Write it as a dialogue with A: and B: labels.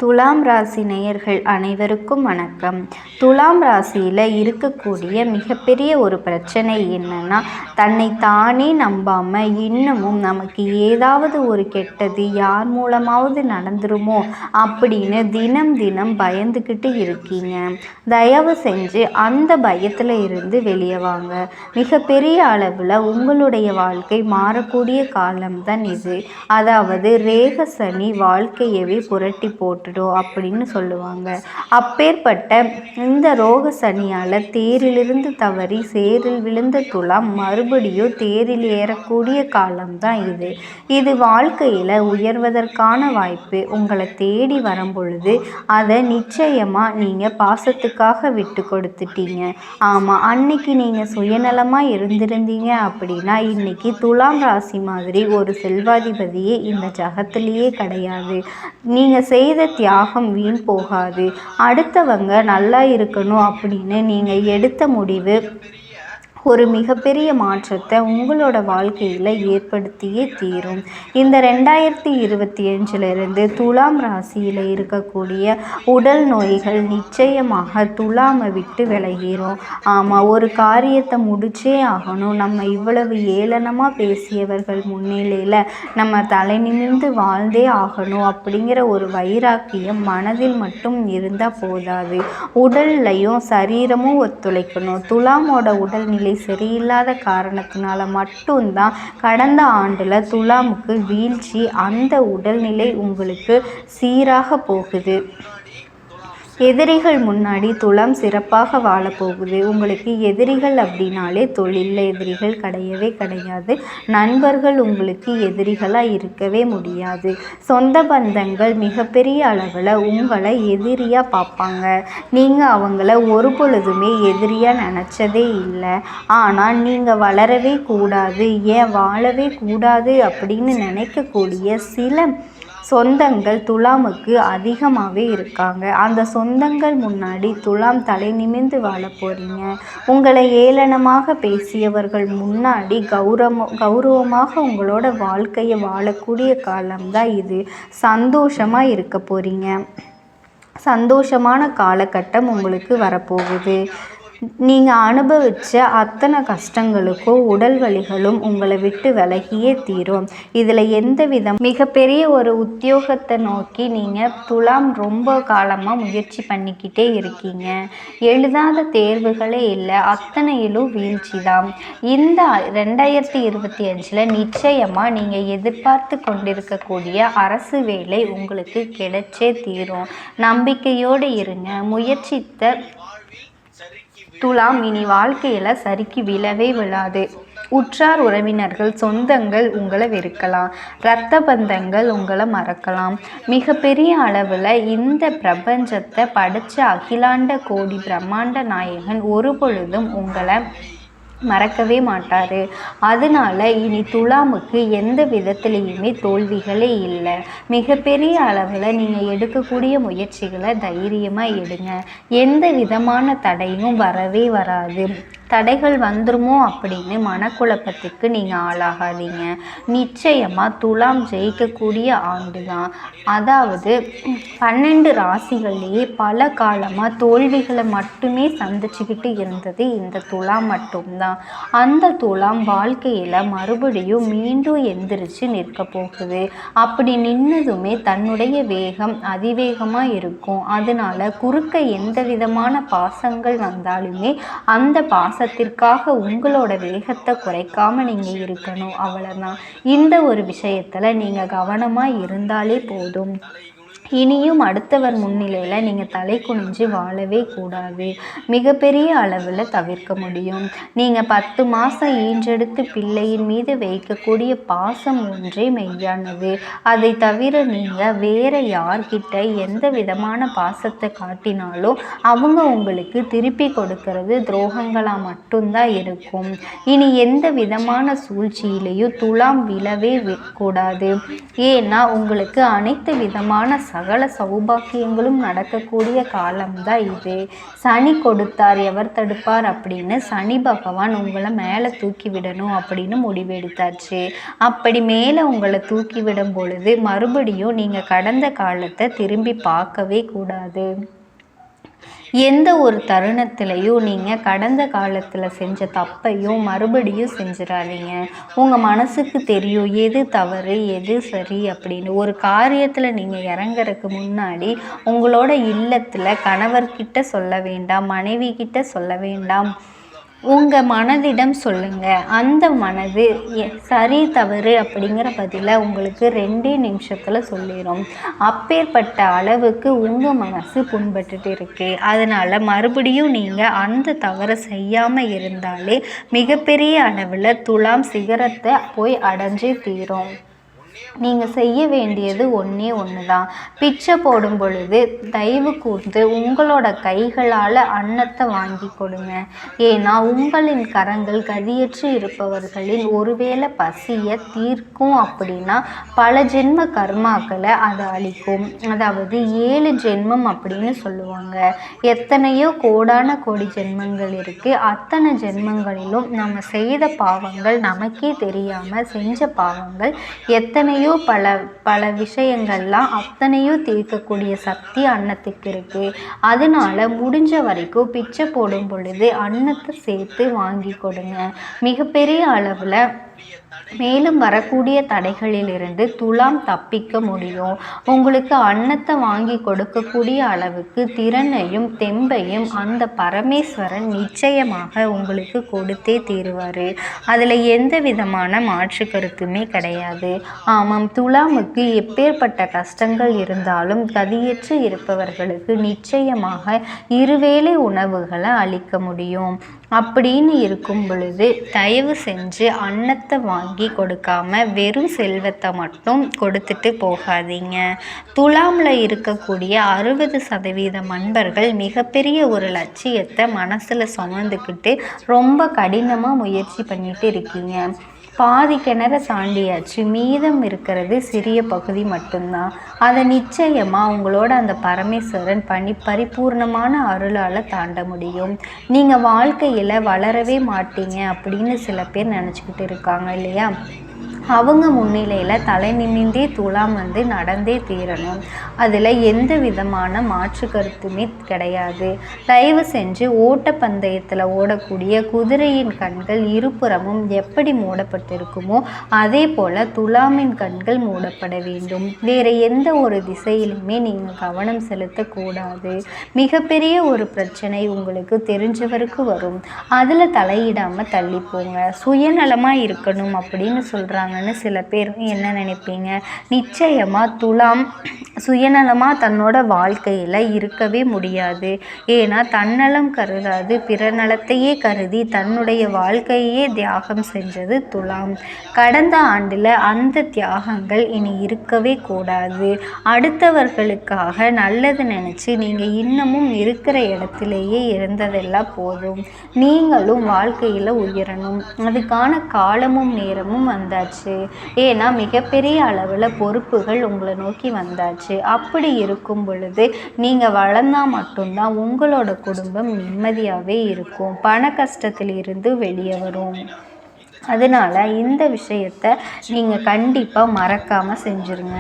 A: துலாம் ராசி நேயர்கள் அனைவருக்கும் வணக்கம். துலாம் ராசியில் இருக்கக்கூடிய மிகப்பெரிய ஒரு பிரச்சனை என்னன்னா, தன்னை தானே நம்பாமல் இன்னமும் நமக்கு ஏதாவது ஒரு கெட்டது யார் மூலமாவது நடந்துருமோ அப்படின்னு தினம் தினம் பயந்துக்கிட்டு இருக்கீங்க. தயவு செஞ்சு அந்த பயத்தில் இருந்து வெளியே வாங்க. மிகப்பெரிய அளவில் உங்களுடைய வாழ்க்கை மாறக்கூடிய காலம்தான் இது. அதாவது ரேக சனி வாழ்க்கையவே புரட்டி போட்டு அப்படின்னு சொல்லுவாங்க. அப்பேற்பட்ட இந்த ரோக சனியால் தேரிலிருந்து தவறி சேரில் விழுந்த துலாம் மறுபடியும் தேரில் ஏறக்கூடிய காலம்தான் இது. இது வாழ்க்கையில் உயர்வதற்கான வாய்ப்பு உங்களை தேடி வரும் பொழுது அதை நிச்சயமாக நீங்கள் பாசத்துக்காக விட்டு கொடுத்துட்டீங்க. ஆமாம், அன்னைக்கு நீங்கள் சுயநலமாக இருந்திருந்தீங்க அப்படின்னா இன்னைக்கு துலாம் ராசி மாதிரி ஒரு செல்வாதிபதியே இந்த ஜகத்திலேயே கிடையாது. நீங்கள் செய்த தியாகம் வீண் போகாது. அடுத்தவங்க நல்லா இருக்கணும் அப்படின்னு நீங்கள் எடுத்த முடிவு ஒரு மிகப்பெரிய மாற்றத்தை உங்களோட வாழ்க்கையில் ஏற்படுத்தியே தீரும். இந்த 2025 துலாம் ராசியில் இருக்கக்கூடிய உடல் நோய்கள் நிச்சயமாக துலாமை விட்டு விலகிரும். ஆமாம், ஒரு காரியத்தை முடிச்சே ஆகணும். நம்ம இவ்வளவு ஏளனமாக பேசியவர்கள் முன்னிலையில் நம்ம தலை நிமிர்ந்து வாழ்ந்தே ஆகணும் அப்படிங்கிற ஒரு வைராக்கியம் மனதில் மட்டும் இருந்தால் போதாது. உடல்லையும் சரீரமும் ஒத்துழைக்கணும். துலாமோட உடல்நிலை சரியில்லாத காரணத்தினால மட்டும்தான் கடந்த ஆண்டில் துலாமுக்கு வீழ்ச்சி. அந்த உடல்நிலை உங்களுக்கு சீராக போகுது. எதிரிகள் முன்னாடி துலாம் சிறப்பாக வாழப்போகுது. உங்களுக்கு எதிரிகள் அப்படின்னாலே தொழிலில் எதிரிகள் கிடையவே கிடையாது. நண்பர்கள் உங்களுக்கு எதிரிகளாக இருக்கவே முடியாது. சொந்த பந்தங்கள் மிகப்பெரிய அளவில் உங்களை எதிரியாக பார்ப்பாங்க. நீங்கள் அவங்கள ஒரு பொழுதுமே எதிரியாக நினச்சதே இல்லை. ஆனால் நீங்கள் வளரவே கூடாது, ஏன் வாழவே கூடாது அப்படின்னு நினைக்கக்கூடிய சில சொந்தங்கள் துலாமுக்கு அதிகமாகவே இருக்காங்க. அந்த சொந்தங்கள் முன்னாடி துலாம் தலை நிமிர்ந்து வாழ போகிறீங்க. உங்களை ஏளனமாக பேசியவர்கள் முன்னாடி கௌரவமாக உங்களோட வாழ்க்கையை வாழக்கூடிய காலம்தான் இது. சந்தோஷமாக இருக்க போகிறீங்க. சந்தோஷமான காலகட்டம் உங்களுக்கு வரப்போகுது. நீங்கள் அனுபவித்த அத்தனை கஷ்டங்களுக்கும் உடல் வலிகளும் உங்களை விட்டு விலகியே தீரும். இதில் எந்த விதம் மிகப்பெரிய ஒரு உத்தியோகத்தை நோக்கி நீங்கள் துலாம் ரொம்ப காலமாக முயற்சி பண்ணிக்கிட்டே இருக்கீங்க. எழுதாத தேர்வுகளே இல்லை, அத்தனையிலும் வீழ்ச்சி தான். இந்த 2025 நிச்சயமாக நீங்கள் எதிர்பார்த்து கொண்டிருக்கக்கூடிய அரசு வேலை உங்களுக்கு கிடைச்சே தீரும். நம்பிக்கையோடு இருங்க. முயற்சித்த துலாம் இனி வாழ்க்கையில் சரிக்கு விழவே விழாது. உற்றார் உறவினர்கள் சொந்தங்கள் உங்களை வெறுக்கலாம். இரத்த பந்தங்கள் உங்களை மறக்கலாம். மிகப்பெரிய அளவில் இந்த பிரபஞ்சத்தை படைச்ச அகிலாண்ட கோடி பிரம்மாண்ட நாயகன் ஒரு பொழுதும் உங்களை மறக்கவே மாட்டார். அதனால இனி துலாமுக்கு எந்த விதத்துலேயுமே தோல்விகளே இல்லை. மிகப்பெரிய அளவில் நீங்கள் எடுக்கக்கூடிய முயற்சிகளை தைரியமாக எடுங்க. எந்த விதமான தடையும் வரவே வராது. தடைகள் வந்துருமோ அப்படின்னு மனக்குழப்பத்துக்கு நீங்கள் ஆளாகாதீங்க. நிச்சயமாக துலாம் ஜெயிக்கக்கூடிய ஆண்டு தான். அதாவது 12 ராசிகள்லேயே பல காலமாக தோல்விகளை மட்டுமே சந்திச்சுக்கிட்டு இருந்தது இந்த துலாம் மட்டும்தான். அந்த துலாம் வாழ்க்கையில் மறுபடியும் மீண்டும் எந்திரிச்சு நிற்க போகுது. அப்படி நின்னதுமே தன்னுடைய வேகம் அதிவேகமாக இருக்கும். அதனால குறுக்க எந்த விதமான பாசங்கள் வந்தாலுமே அந்த பாசத்திற்காக உங்களோட வேகத்தை குறைக்காம நீங்கள் இருக்கணும். அவ்வளோதான். இந்த ஒரு விஷயத்தில் நீங்கள் கவனமாக இருந்தாலே போதும். இனியும் அடுத்தவர் முன்னிலையில் நீங்கள் தலை குனிஞ்சு வாழவே கூடாது. மிகப்பெரிய அளவில் தவிர்க்க முடியும். நீங்கள் 10 மாதம் ஈன்றெடுத்து பிள்ளையின் மீது வைக்கக்கூடிய பாசம் ஒன்றே மெய்யானது. அதை தவிர நீங்கள் வேறு யார்கிட்ட எந்த விதமான பாசத்தை காட்டினாலும் அவங்க உங்களுக்கு திருப்பி கொடுக்கறது துரோகங்களாக மட்டும்தான் இருக்கும். இனி எந்த விதமான சூழ்ச்சியிலையும் துலாம் விழவே கூடாது. ஏன்னா உங்களுக்கு அனைத்து விதமான சகல சௌபாக்கியங்களும் நடக்கக்கூடிய காலம்தான் இது. சனி கொடுத்தார் எவர் தடுப்பார் அப்படின்னு சனி பகவான் உங்களை மேலே தூக்கி விடணும் அப்படின்னு முடிவெடுத்தாச்சு. அப்படி மேலே உங்களை தூக்கி விடும் பொழுது மறுபடியும் நீங்கள் கடந்த காலத்தை திரும்பி பார்க்கவே கூடாது. எந்த ஒரு தருணத்திலையும் நீங்கள் கடந்த காலத்தில் செஞ்ச தப்பையும் மறுபடியும் செஞ்சிடாதீங்க. உங்கள் மனசுக்கு தெரியும் எது தவறு எது சரி அப்படின்னு. ஒரு காரியத்தில் நீங்கள் இறங்குறதுக்கு முன்னாடி உங்களோட இல்லத்தில் கணவர்கிட்ட சொல்ல வேண்டாம், மனைவி கிட்ட சொல்ல வேண்டாம், உங்கள் மனதிடம் சொல்லுங்கள். அந்த மனது சரி தவறு அப்படிங்கிற பதிலை உங்களுக்கு 2 நிமிஷத்தில் சொல்லிடும். அப்பேற்பட்ட அளவுக்கு உங்கள் மனசு புண்பட்டுட்டு இருக்கு. அதனால் மறுபடியும் நீங்கள் அந்த தவறை செய்யாமல் இருந்தாலே மிகப்பெரிய அளவில் துலாம் சிகரத்தை போய் அடைஞ்சே தீரும். நீங்கள் செய்ய வேண்டியது ஒன்றே ஒன்று தான். பிச்சை போடும் பொழுது தயவு கூர்ந்து உங்களோட கைகளால் அன்னத்தை வாங்கி கொடுங்க. ஏன்னா உங்களின் கரங்கள் கதியற்று இருப்பவர்களின் ஒருவேளை பசியை தீர்க்கும் அப்படின்னா பல ஜென்ம கர்மாக்களை அதை அளிக்கும். அதாவது 7 ஜென்மம் அப்படின்னு சொல்லுவாங்க. எத்தனையோ கோடான கோடி ஜென்மங்கள் இருக்குது. அத்தனை ஜென்மங்களிலும் நம்ம செய்த பாவங்கள் நமக்கே தெரியாமல் செஞ்ச பாவங்கள் எத்தனையோ பல விஷயங்கள்லாம் அத்தனையும் தீர்க்கக்கூடிய சக்தி அன்னத்துக்கு இருக்குது. அதனால முடிஞ்ச வரைக்கும் பிச்சை போடும் பொழுது அன்னத்தை சேர்த்து வாங்கி கொடுங்க. மிகப்பெரிய அளவில் மேலும் வரக்கூடிய தடைகளிலிருந்து துலாம் தப்பிக்க முடியும். உங்களுக்கு அன்னத்தை வாங்கி கொடுக்கக்கூடிய அளவுக்கு திறனையும் தெம்பையும் அந்த பரமேஸ்வரன் நிச்சயமாக உங்களுக்கு கொடுத்தே தீருவார். அதில் எந்த விதமான மாற்று கருத்துமே கிடையாது. ஆமாம், துலாமுக்கு எப்பேற்பட்ட கஷ்டங்கள் இருந்தாலும் கதியற்று இருப்பவர்களுக்கு நிச்சயமாக இருவேளை உணவுகளை அளிக்க முடியும். அப்படின்னு இருக்கும் பொழுது தயவு செஞ்சு அன்னத்தை வாங்கி கொடுக்காம வெறும் செல்வத்தை மட்டும் கொடுத்துட்டு போகாதீங்க. துலாமில் இருக்கக்கூடிய 60% அன்பர்கள் மிகப்பெரிய ஒரு லட்சியத்தை மனசில் சுமந்துக்கிட்டு ரொம்ப கடினமாக முயற்சி பண்ணிட்டு இருக்கீங்க. பாதி கிணற தாண்டியாச்சு, மீதம் இருக்கிறது சிறிய பகுதி மட்டும்தான். அதை நிச்சயமாக உங்களோட அந்த பரமேஸ்வரன் பரிபூர்ணமான அருளால் தாண்ட முடியும். நீங்கள் வாழ்க்கையில் வளரவே மாட்டீங்க அப்படின்னு சில பேர் நினச்சிக்கிட்டு இருக்காங்க இல்லையா? அவங்க முன்னிலையில் தலை நிமிர்ந்தே துலாம் நடந்தே தீரணும். அதில் எந்த விதமான மாற்று கருத்துமே கிடையாது. தயவு செஞ்சு ஓட்டப்பந்தயத்தில் ஓடக்கூடிய குதிரையின் கண்கள் இருபுறமும் எப்படி மூடப்பட்டிருக்குமோ அதே போல் துலாமின் கண்கள் மூடப்பட வேண்டும். வேறு எந்த ஒரு திசையிலுமே நீங்கள் கவனம் செலுத்தக்கூடாது. மிகப்பெரிய ஒரு பிரச்சனை உங்களுக்கு தெரிஞ்சவருக்கு வரும். அதில் தலையிடாமல் தள்ளிப்போங்க. சுயநலமாக இருக்கணும் அப்படின்னு சொல்கிறாங்க. சில பேர் என்ன நினைப்பீங்க? நிச்சயமாக துலாம் சுயநலமாக தன்னோட வாழ்க்கையில் இருக்கவே முடியாது. ஏன்னா தன்னலம் கருதாது பிற நலத்தையே கருதி தன்னுடைய வாழ்க்கையே தியாகம் செஞ்சது துலாம். கடந்த ஆண்டில் அந்த தியாகங்கள் இனி இருக்கவே கூடாது. அடுத்தவர்களுக்காக நல்லது நினச்சி நீங்கள் இன்னமும் இருக்கிற இடத்துலையே இருந்ததெல்லாம் போதும். நீங்களும் வாழ்க்கையில் உயரணும். அதுக்கான காலமும் நேரமும் வந்தாச்சு. ஏன்னா மிகப்பெரிய அளவில் பொறுப்புகள் உங்களை நோக்கி வந்தாச்சு. அப்படி இருக்கும் பொழுது நீங்கள் வளர்ந்தால் மட்டும்தான் உங்களோட குடும்பம் நிம்மதியாகவே இருக்கும், பண கஷ்டத்தில் இருந்து வெளியே வரும். அதனால் இந்த விஷயத்தை நீங்கள் கண்டிப்பாக மறக்காமல் செஞ்சுருங்க.